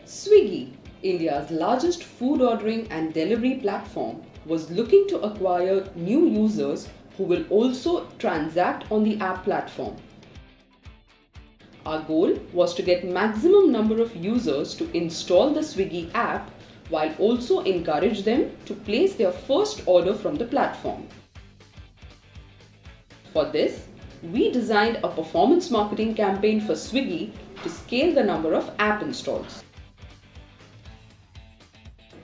Swiggy, India's largest food ordering and delivery platform, was looking to acquire new users who will also transact on the app platform. Our goal was to get maximum number of users to install the Swiggy app while also encourage them to place their first order from the platform. For this, we designed a performance marketing campaign for Swiggy to scale the number of app installs.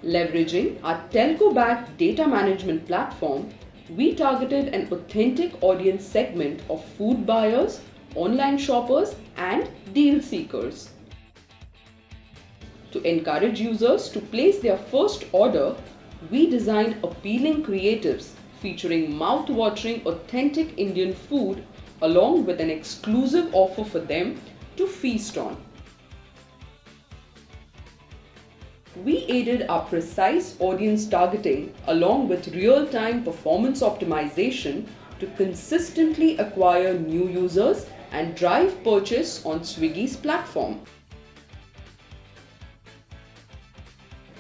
Leveraging our telco-backed data management platform, we targeted an authentic audience segment of food buyers, online shoppers, and deal seekers. To encourage users to place their first order, we designed appealing creatives featuring mouth-watering authentic Indian food along with an exclusive offer for them to feast on. We aided our precise audience targeting along with real-time performance optimization to consistently acquire new users and drive purchase on Swiggy's platform.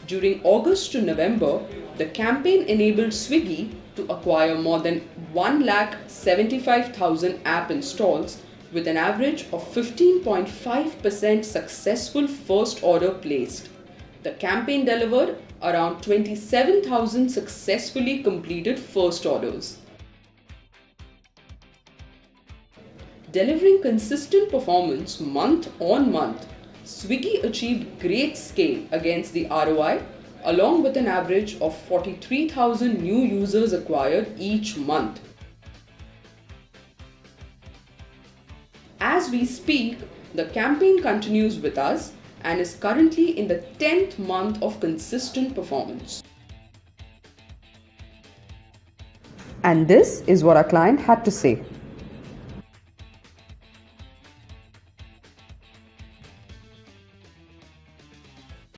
During August to November, the campaign enabled Swiggy to acquire more than 1,75,000 app installs with an average of 15.5% successful first order placed. The campaign delivered around 27,000 successfully completed first orders. Delivering consistent performance month on month, Swiggy achieved great scale against the ROI along with an average of 43,000 new users acquired each month. As we speak, the campaign continues with us and is currently in the 10th month of consistent performance. And this is what our client had to say.